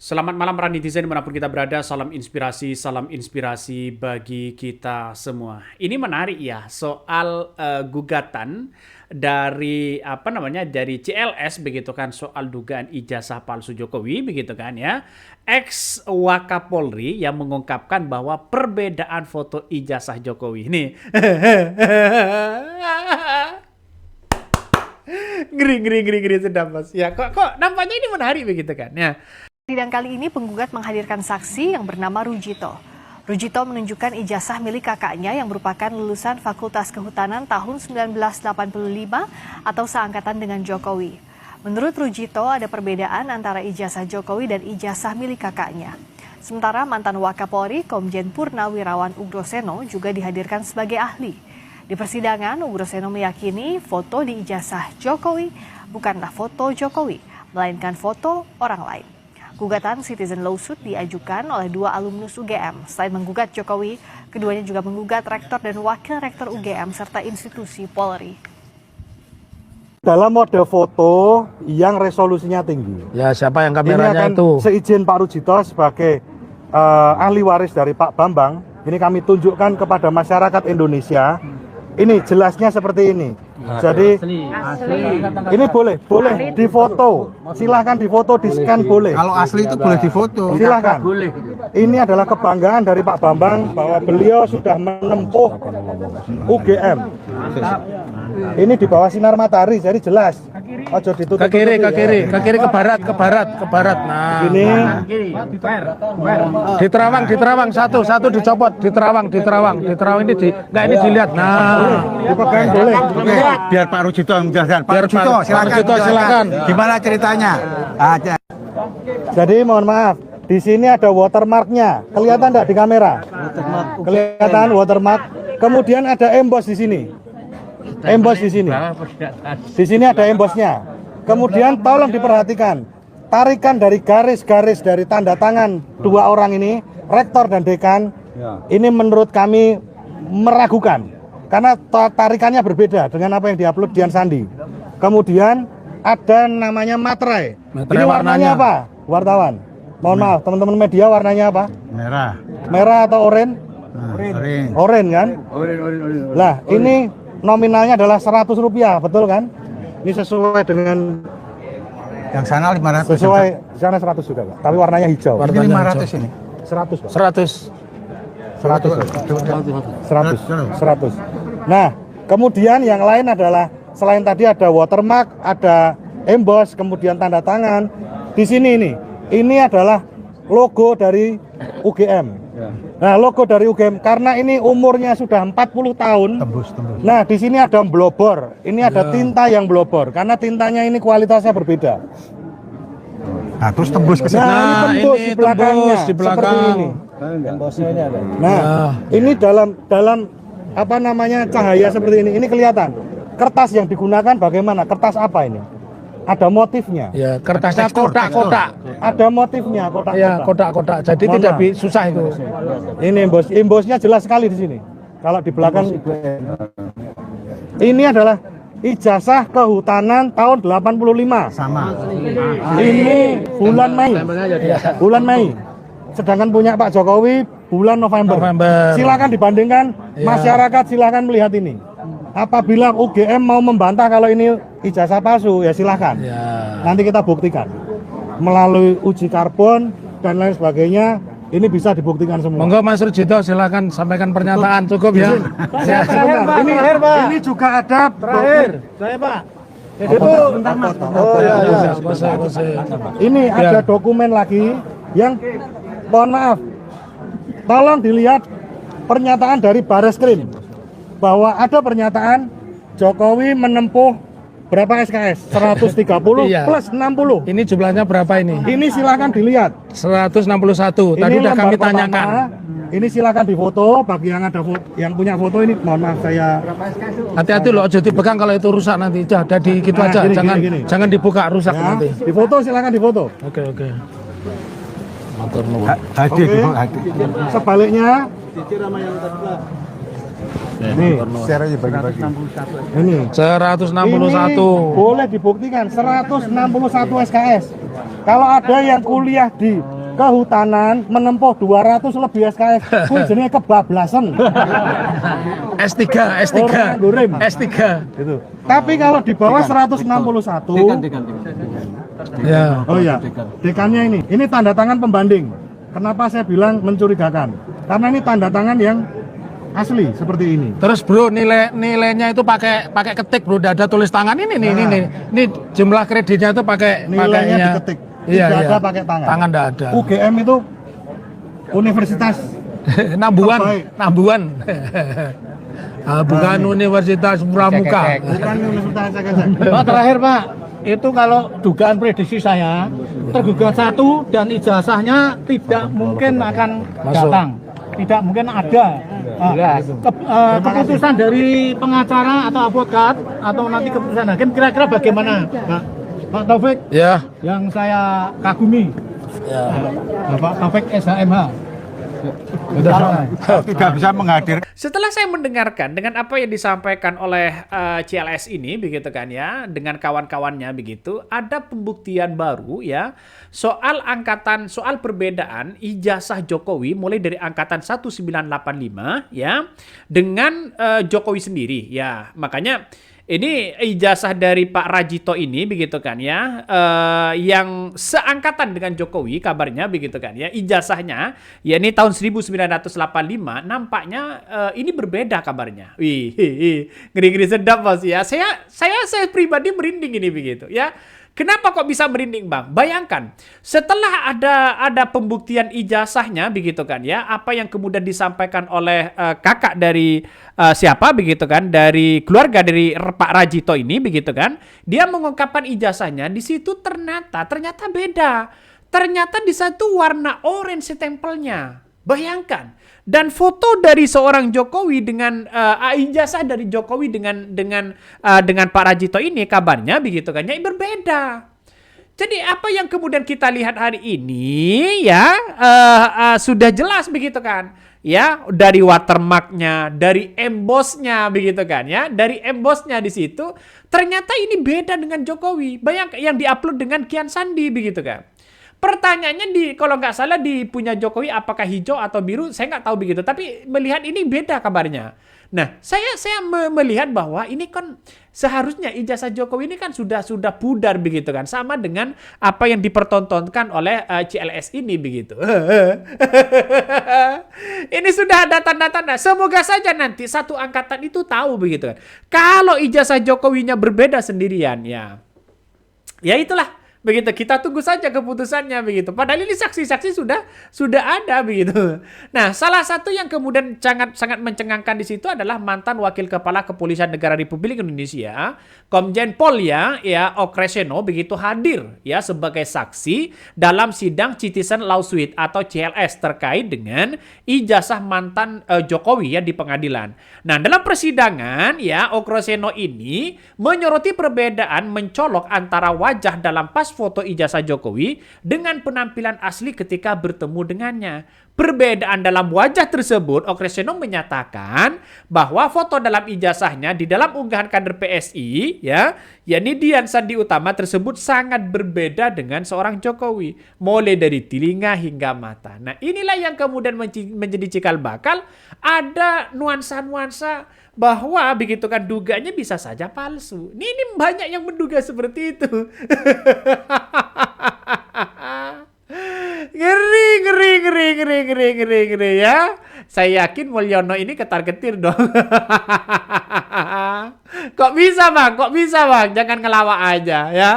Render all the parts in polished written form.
Selamat malam para netizen dimanapun kita berada, salam inspirasi bagi kita semua. Ini menarik ya, soal gugatan dari dari CLS begitu kan, soal dugaan ijazah palsu Jokowi begitu kan ya. Ex Wakapolri yang mengungkapkan bahwa perbedaan foto ijazah Jokowi ini ngeri sedap Mas. Ya kok nampaknya ini menarik begitu kan ya. Sidang kali ini penggugat menghadirkan saksi yang bernama Rujito. Rujito menunjukkan ijazah milik kakaknya yang merupakan lulusan Fakultas Kehutanan tahun 1985 atau seangkatan dengan Jokowi. Menurut Rujito ada perbedaan antara ijazah Jokowi dan ijazah milik kakaknya. Sementara mantan Wakapolri Komjen Purnawirawan Ugroseno juga dihadirkan sebagai ahli. Di persidangan, Ugroseno meyakini foto di ijazah Jokowi bukanlah foto Jokowi, melainkan foto orang lain. Gugatan citizen lawsuit diajukan oleh dua alumnus UGM. Selain menggugat Jokowi, keduanya juga menggugat rektor dan wakil rektor UGM serta institusi Polri. Dalam mode foto yang resolusinya tinggi. Ya, siapa yang kameranya itu? Seizin Pak Rujito sebagai ahli waris dari Pak Bambang, ini kami tunjukkan kepada masyarakat Indonesia. Ini jelasnya seperti ini. Jadi ini boleh difoto. Silahkan difoto, di scan boleh. Kalau asli itu boleh difoto. Silahkan. Ini adalah kebanggaan dari Pak Bambang bahwa beliau sudah menempuh UGM. Ini di bawah sinar matahari, jadi jelas. Ojo ditutup. Ke kiri, ke barat. Nah, ini di Terawang, satu dicopot, di Terawang ini ini dilihat. Nah, dipegang boleh. Oke, biar Pak Rujito menjelaskan. Pak Rujito, silakan. Gimana ceritanya? Jadi mohon maaf, di sini ada watermarknya. Kelihatan enggak di kamera? Kelihatan watermark. Kemudian ada emboss di sini. Emboss di sini. Di sini ada embossnya. Kemudian tolong diperhatikan. Tarikan dari garis-garis dari tanda tangan dua orang ini, rektor dan dekan. Ini menurut kami meragukan. Karena tarikannya berbeda dengan apa yang diupload Dian Sandi. Kemudian ada namanya materai. Ini warnanya apa? Wartawan. Mohon maaf, teman-teman media, warnanya apa? Merah. Merah atau oranye? Oranye kan? Lah, ini nominalnya adalah Rp100, betul kan? Ini sesuai dengan Yang sana 500. sesuai di sana 100 juga, Pak. Tapi warnanya hijau. Ini 500 ini. 100, Pak. 100. 100. Nah, kemudian yang lain adalah selain tadi ada watermark, ada emboss, kemudian tanda tangan. Di sini ini adalah logo dari UGM. Nah, logo dari UGM karena ini umurnya sudah 40 tahun. Tembus. Nah, di sini ada blobor. Ini ada tinta yang blobor karena tintanya ini kualitasnya berbeda. Nah, terus tembus ke sini. Nah, ini tembus di belakangnya di belakang. seperti ini. Nah, ini dalam apa namanya cahaya seperti ini kelihatan. Kertas yang digunakan bagaimana? Kertas apa ini? Ada motifnya. Ya, kertasnya kotak-kotak. Ada motifnya kotak-kotak. Ya, kotak-kotak. Jadi tidak susah itu. Ini embossnya jelas sekali di sini. Kalau di belakang ini adalah ijazah kehutanan tahun 85. Sama. Ini bulan Mei. Bulan Mei. Sedangkan punya Pak Jokowi bulan November. Silakan dibandingkan, masyarakat silakan melihat ini. Apabila UGM mau membantah kalau ini ijazah palsu, ya silakan. Nanti kita buktikan melalui uji karbon dan lain sebagainya. Ini bisa dibuktikan semua. Monggo Mas Rujito, silakan sampaikan pernyataan. Cukup ya. Ini juga ada Terakhir, saya Pak. Itu ini ada dokumen lagi yang mohon maaf, tolong dilihat pernyataan dari Bareskrim bahwa ada pernyataan Jokowi menempuh berapa SKS? 130 plus 60. Ini jumlahnya berapa ini? Ini silakan dilihat. 161. Tadi udah kami tanyakan. Ini silakan difoto. Bagi yang ada yang punya foto ini, mohon maaf saya. Hati-hati loh, jadi pegang kalau itu rusak nanti. Udah di gitu aja. Jangan dibuka, rusak Ya, nanti. difoto silakan difoto. Oke. Hadir. Sebaliknya. Nih, Share aja bagi-bagi. ini 161. Boleh dibuktikan 161 SKS. Kalau ada yang kuliah di kehutanan menempuh 200 lebih SKS. Kuwi jenenge kebablasan. S3, S3, Orang goreng. S3. Gitu. Tapi kalau di bawah 161 Ya. oh iya, dekannya ini tanda tangan pembanding. Kenapa saya bilang mencurigakan? Karena ini tanda tangan yang asli seperti ini. Terus bro, nilainya itu pakai ketik bro, tidak ada tulis tangan ini ini jumlah kreditnya itu pakai Nilainya diketik, tidak ada pakai tangan. Tangan tidak ada. UGM itu universitas Nambuan, terbaik. Nambuan. Bukan Universitas Pramuka. Bukan universitas cek-cek. Pak, terakhir Pak, itu kalau dugaan prediksi saya, tergugat satu dan ijazahnya tidak mungkin akan datang, tidak mungkin ada. Keputusan dari pengacara atau advokat atau nanti keputusan hakim kira-kira bagaimana, Pak Taufik? Ya. Yang saya kagumi, Bapak Taufik SHMH. Tidak bisa menghadirkan. Setelah saya mendengarkan dengan apa yang disampaikan oleh CLS ini begitu kan ya, dengan kawan-kawannya begitu, ada pembuktian baru ya soal perbedaan ijazah Jokowi mulai dari angkatan 1985 ya dengan Jokowi sendiri ya. Makanya ini ijazah dari Pak Rajito ini begitu kan ya, yang seangkatan dengan Jokowi kabarnya begitu kan ya, ijazahnya ya ini tahun 1985 nampaknya ini berbeda kabarnya. Wih, ngeri-ngeri sedap Mas ya. Saya pribadi merinding ini begitu ya. Kenapa kok bisa merinding Bang? Bayangkan, setelah ada pembuktian ijazahnya begitu kan ya, apa yang kemudian disampaikan oleh kakak dari siapa begitu kan, dari keluarga dari Pak Rajito ini begitu kan, dia mengungkapkan ijazahnya di situ ternyata beda. Ternyata di satu warna orange stempelnya. Bayangkan. Dan foto dari seorang Jokowi dengan ijazah dari Jokowi dengan Pak Rajito ini kabarnya begitu kan ya berbeda. Jadi apa yang kemudian kita lihat hari ini ya sudah jelas begitu kan ya, dari watermarknya, dari embossnya begitu kan ya, dari embossnya di situ ternyata ini beda dengan Jokowi. Bayangkan yang diupload dengan Kian Sandi begitu kan. Pertanyaannya kalau nggak salah di punya Jokowi apakah hijau atau biru, saya nggak tahu begitu. Tapi melihat ini beda kabarnya. Nah, saya melihat bahwa ini kan seharusnya ijazah Jokowi ini kan sudah pudar begitu kan, sama dengan apa yang dipertontonkan oleh CLS ini begitu. Ini sudah ada tanda-tanda. Semoga saja nanti satu angkatan itu tahu begitu kan. Kalau ijazah Jokowinya berbeda sendirian ya itulah. Begitu, kita tunggu saja keputusannya begitu. Padahal ini saksi-saksi sudah ada begitu. Nah, salah satu yang kemudian sangat mencengangkan di situ adalah mantan Wakil Kepala Kepolisian Negara Republik Indonesia, Komjen Pol ya Okreseno begitu hadir ya sebagai saksi dalam sidang Citizen Lawsuit atau CLS terkait dengan ijazah mantan Jokowi ya di pengadilan. Nah, dalam persidangan ya Okreseno ini menyoroti perbedaan mencolok antara wajah dalam pas foto ijazah Jokowi dengan penampilan asli ketika bertemu dengannya. Perbedaan dalam wajah tersebut, Okreseno menyatakan bahwa foto dalam ijazahnya di dalam unggahan kader PSI yakni Dian Sandi Utama tersebut sangat berbeda dengan seorang Jokowi, mulai dari telinga hingga mata. Nah, inilah yang kemudian menjadi cikal bakal ada nuansa-nuansa bahwa begitu kan duganya bisa saja palsu. Ini banyak yang menduga seperti itu. Ngeri ya. Saya yakin Mulyono ini ketar-ketir dong. Kok bisa bang? Jangan ngelawak aja ya.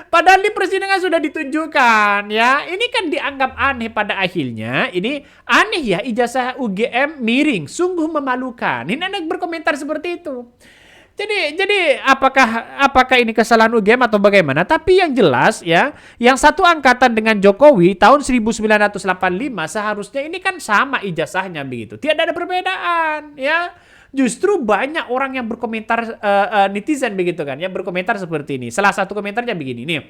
Padahal di persidangan sudah ditunjukkan ya. Ini kan dianggap aneh pada akhirnya. Ini aneh ya, ijazah UGM miring, sungguh memalukan. Ini anak berkomentar seperti itu. Jadi apakah ini kesalahan UGM atau bagaimana? Tapi yang jelas ya, yang satu angkatan dengan Jokowi tahun 1985 seharusnya ini kan sama ijazahnya begitu. Tidak ada perbedaan ya. Justru banyak orang yang berkomentar netizen begitu kan ya, berkomentar seperti ini. Salah satu komentarnya begini nih.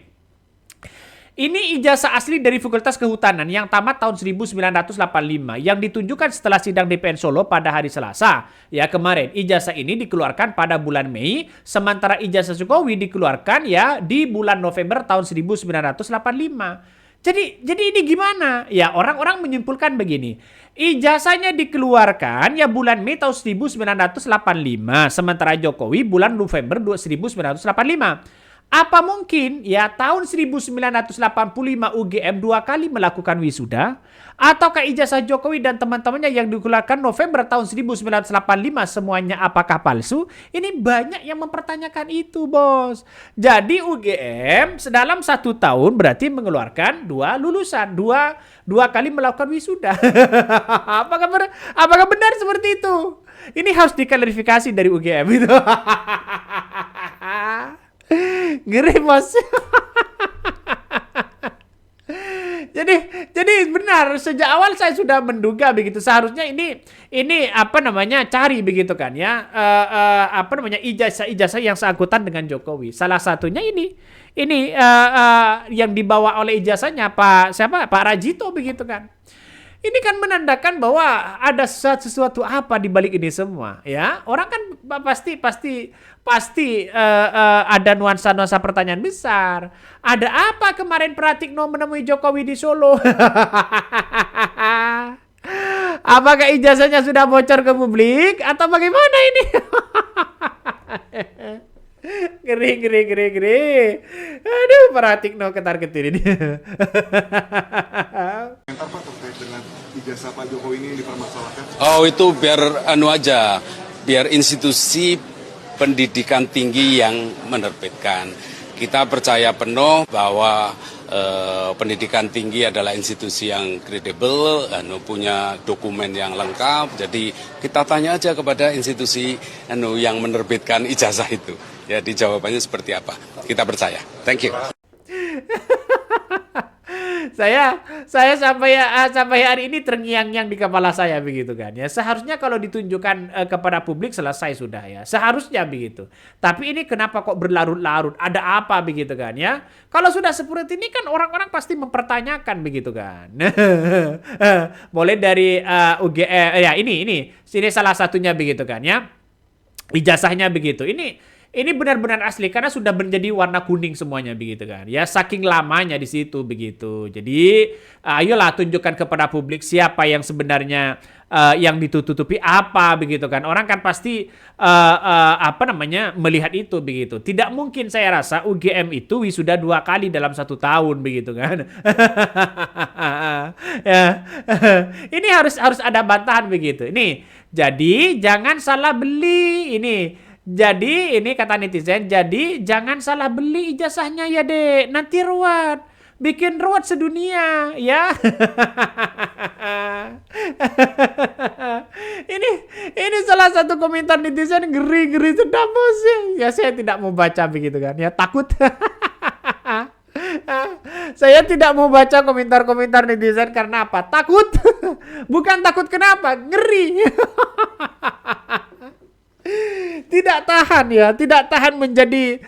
Ini ijazah asli dari Fakultas Kehutanan yang tamat tahun 1985 yang ditunjukkan setelah sidang DPN Solo pada hari Selasa. Ya kemarin, ijazah ini dikeluarkan pada bulan Mei, sementara ijazah Jokowi dikeluarkan ya di bulan November tahun 1985. Jadi ini gimana? Ya orang-orang menyimpulkan begini. Ijazahnya dikeluarkan ya bulan Mei tahun 1985, sementara Jokowi bulan November 1985. Apa mungkin ya tahun 1985 UGM 2 kali melakukan wisuda? Ataukah ijazah Jokowi dan teman-temannya yang dikeluarkan November tahun 1985 semuanya apakah palsu? Ini banyak yang mempertanyakan itu, Bos. Jadi UGM dalam 1 tahun berarti mengeluarkan 2 lulusan, dua kali melakukan wisuda. Apakah benar seperti itu? Ini harus diklarifikasi dari UGM itu. Ngeri, Bos. Jadi benar, sejak awal saya sudah menduga begitu. Seharusnya ini apa namanya, cari begitu kan ya, apa namanya, ijazah yang seangkutan dengan Jokowi. Salah satunya ini yang dibawa oleh ijazahnya Pak Rajito begitu kan. Ini kan menandakan bahwa ada sesuatu apa di balik ini semua, ya. Orang kan pasti ada nuansa pertanyaan besar. Ada apa kemarin Pratikno menemui Jokowi di Solo? Apakah ijazahnya sudah bocor ke publik atau bagaimana ini? Ngeri. Aduh, Pratikno ketar-ketir ini. Komentar Pak terkait dengan ijazah Pak Jokowi ini dipermasalahkan? Oh, itu biar biar institusi pendidikan tinggi yang menerbitkan. Kita percaya penuh bahwa pendidikan tinggi adalah institusi yang kredibel, punya dokumen yang lengkap. Jadi kita tanya aja kepada institusi yang menerbitkan ijazah itu. Jadi jawabannya seperti apa? Kita percaya. Thank you. Saya sampai hari ini terngiang-ngiang di kepala saya begitu kan ya. Seharusnya kalau ditunjukkan kepada publik selesai sudah ya. Seharusnya begitu. Tapi ini kenapa kok berlarut-larut? Ada apa begitu kan ya? Kalau sudah seperti ini kan orang-orang pasti mempertanyakan begitu kan. Mulai dari UGM ya ini salah satunya begitu kan ya. Ijazahnya begitu. Ini benar-benar asli karena sudah menjadi warna kuning semuanya begitu kan. Ya saking lamanya di situ begitu. Jadi ayolah tunjukkan kepada publik siapa yang sebenarnya yang ditutupi apa begitu kan. Orang kan pasti melihat itu begitu. Tidak mungkin saya rasa UGM itu wisuda 2 kali dalam 1 tahun begitu kan. Ya. Ini harus ada bantahan begitu. Ini jadi jangan salah beli ini. Jadi ini kata netizen, jadi jangan salah beli ijazahnya ya Dek, nanti ruwet, bikin ruwet sedunia ya. ini salah satu komentar netizen ngeri sedap Bos ya. Saya tidak mau baca begitu kan ya, takut. Saya tidak mau baca komentar-komentar netizen karena apa? Takut. Bukan takut kenapa? Ngeri. Tidak tahan menjadi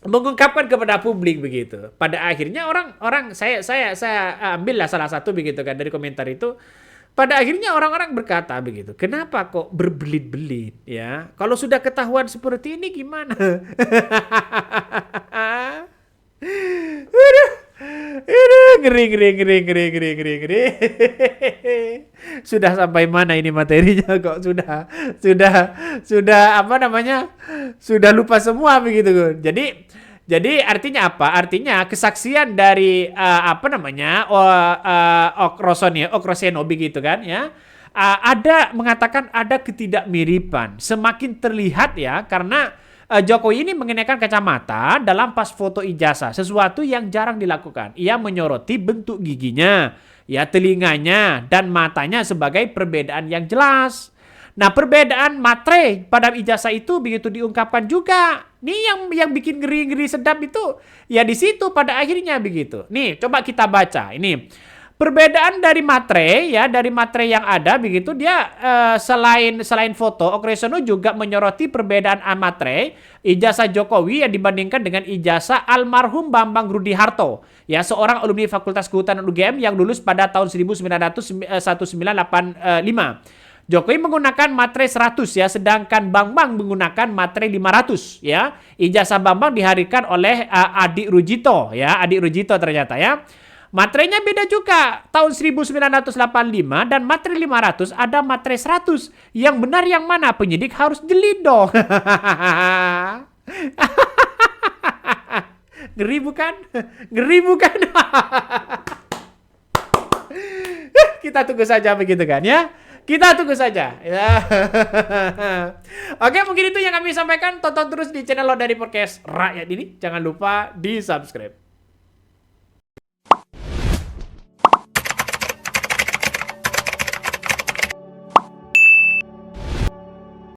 mengungkapkan kepada publik begitu. Pada akhirnya orang saya ambillah salah satu begitu kan dari komentar itu. Pada akhirnya orang-orang berkata begitu, kenapa kok berbelit-belit ya? Kalau sudah ketahuan seperti ini gimana? Ngeri. Sudah sampai mana ini materinya kok sudah lupa semua begitu. Jadi artinya apa? Artinya kesaksian dari Okroseno begitu kan ya. Ada mengatakan ada ketidakmiripan. Semakin terlihat ya karena Jokowi ini mengenakan kacamata dalam pas foto ijazah, sesuatu yang jarang dilakukan. Ia menyoroti bentuk giginya, ya telinganya dan matanya sebagai perbedaan yang jelas. Nah, perbedaan materai pada ijazah itu begitu diungkapkan juga. Nih yang bikin ngeri-ngeri sedap itu ya di situ pada akhirnya begitu. Nih, coba kita baca. Ini perbedaan dari materai yang ada begitu dia selain foto, Okroseno juga menyoroti perbedaan materai ijazah Jokowi yang dibandingkan dengan ijazah almarhum Bambang Rudiharto, ya seorang alumni Fakultas Kehutanan UGM yang lulus pada tahun 1985. Jokowi menggunakan materai 100 ya, sedangkan Bambang menggunakan materai 500 ya. Ijazah Bambang diharikan oleh adik Rujito ya, adik Rujito ternyata ya. Materainya beda juga. Tahun 1985 dan materai 500 ada materai 100. Yang benar yang mana? Penyidik harus jeli dong. Ngeri bukan? Ngeri bukan? Kita tunggu saja begitu kan ya. Kita tunggu saja. Ya. Oke, mungkin itu yang kami sampaikan. Tonton terus di channel Lo dari Podcast Rakyat ini. Jangan lupa di subscribe.